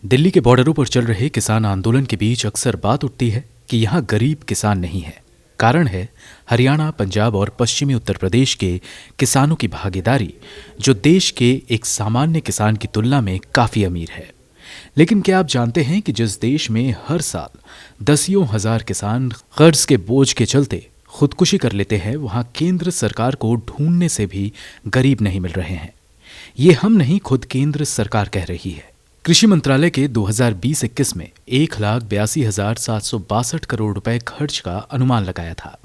दिल्ली के बॉर्डरों पर चल रहे किसान आंदोलन के बीच अक्सर बात उठती है कि यहाँ गरीब किसान नहीं है। कारण है हरियाणा, पंजाब और पश्चिमी उत्तर प्रदेश के किसानों की भागीदारी, जो देश के एक सामान्य किसान की तुलना में काफ़ी अमीर है। लेकिन क्या आप जानते हैं कि जिस देश में हर साल दसियों हजार किसान कर्ज के बोझ के चलते खुदकुशी कर लेते हैं, वहाँ केंद्र सरकार को ढूंढने से भी गरीब नहीं मिल रहे हैं। ये हम नहीं, खुद केंद्र सरकार कह रही है। कृषि मंत्रालय के 2020-21 में 1,82,762 करोड़ रुपए खर्च का अनुमान लगाया था,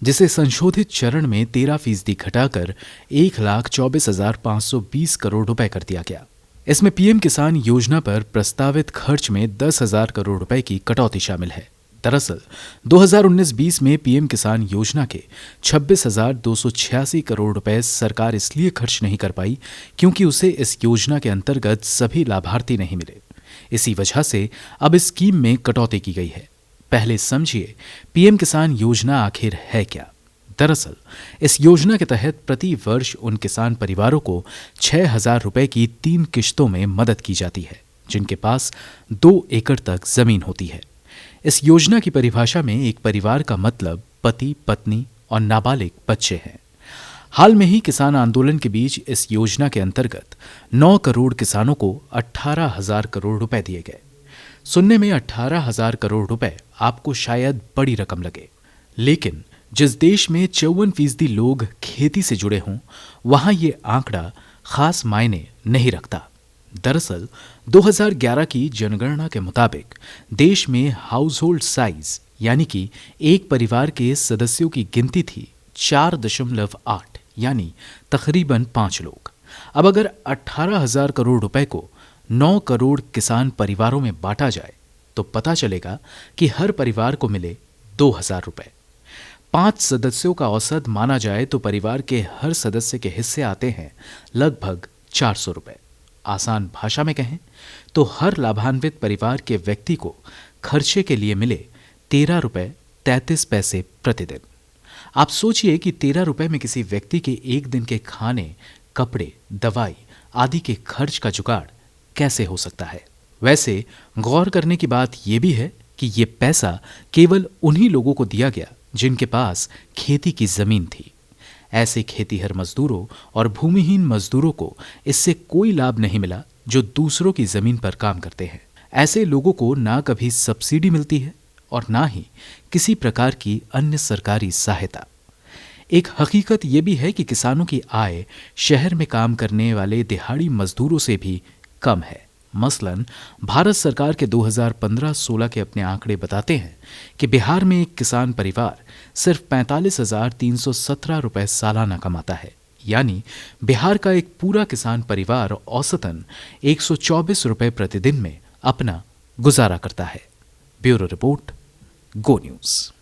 जिसे संशोधित चरण में 13% घटाकर 1,24,520 करोड़ रुपए कर दिया गया। इसमें पीएम किसान योजना पर प्रस्तावित खर्च में 10,000 करोड़ रुपए की कटौती शामिल है। दरअसल 2019-20 में पीएम किसान योजना के 26,286 करोड़ रुपए सरकार इसलिए खर्च नहीं कर पाई क्योंकि उसे इस योजना के अंतर्गत सभी लाभार्थी नहीं मिले। इसी वजह से अब इस स्कीम में कटौती की गई है। पहले समझिए पीएम किसान योजना आखिर है क्या। दरअसल इस योजना के तहत प्रति वर्ष उन किसान परिवारों को 6,000 रुपए की 3 किश्तों में मदद की जाती है जिनके पास 2 एकड़ तक जमीन होती है। इस योजना की परिभाषा में एक परिवार का मतलब पति, पत्नी और नाबालिग बच्चे हैं। हाल में ही किसान आंदोलन के बीच इस योजना के अंतर्गत 9 करोड़ किसानों को 18,000 करोड़ रुपए दिए गए। सुनने में 18,000 करोड़ रुपए आपको शायद बड़ी रकम लगे, लेकिन जिस देश में 54% लोग खेती से जुड़े हों, वहां ये आंकड़ा खास मायने नहीं रखता। दरअसल 2011 की जनगणना के मुताबिक देश में हाउस होल्ड साइज यानी कि एक परिवार के सदस्यों की गिनती थी 4.8 यानी तकरीबन 5 लोग। अब अगर 18,000 करोड़ रुपए को 9 करोड़ किसान परिवारों में बांटा जाए तो पता चलेगा कि हर परिवार को मिले 2,000 रुपए। 5 सदस्यों का औसत माना जाए तो परिवार के हर सदस्य के हिस्से आते हैं लगभग 400 रुपए। आसान भाषा में कहें तो हर लाभान्वित परिवार के व्यक्ति को खर्चे के लिए मिले 13 रुपए 33 पैसे प्रतिदिन। आप सोचिए कि 13 रुपए में किसी व्यक्ति के एक दिन के खाने, कपड़े, दवाई आदि के खर्च का जुगाड़ कैसे हो सकता है। वैसे गौर करने की बात यह भी है कि ये पैसा केवल उन्हीं लोगों को दिया गया जिनके पास खेती की जमीन थी। ऐसे खेतीहर मजदूरों और भूमिहीन मजदूरों को इससे कोई लाभ नहीं मिला जो दूसरों की जमीन पर काम करते हैं। ऐसे लोगों को ना कभी सब्सिडी मिलती है और ना ही किसी प्रकार की अन्य सरकारी सहायता। एक हकीकत यह भी है कि किसानों की आय शहर में काम करने वाले दिहाड़ी मजदूरों से भी कम है। मसलन भारत सरकार के 2015-16 के अपने आंकड़े बताते हैं कि बिहार में एक किसान परिवार सिर्फ 45,317 रुपए सालाना कमाता है, यानी बिहार का एक पूरा किसान परिवार औसतन 124 रुपए प्रतिदिन में अपना गुजारा करता है। ब्यूरो रिपोर्ट, गो न्यूज़।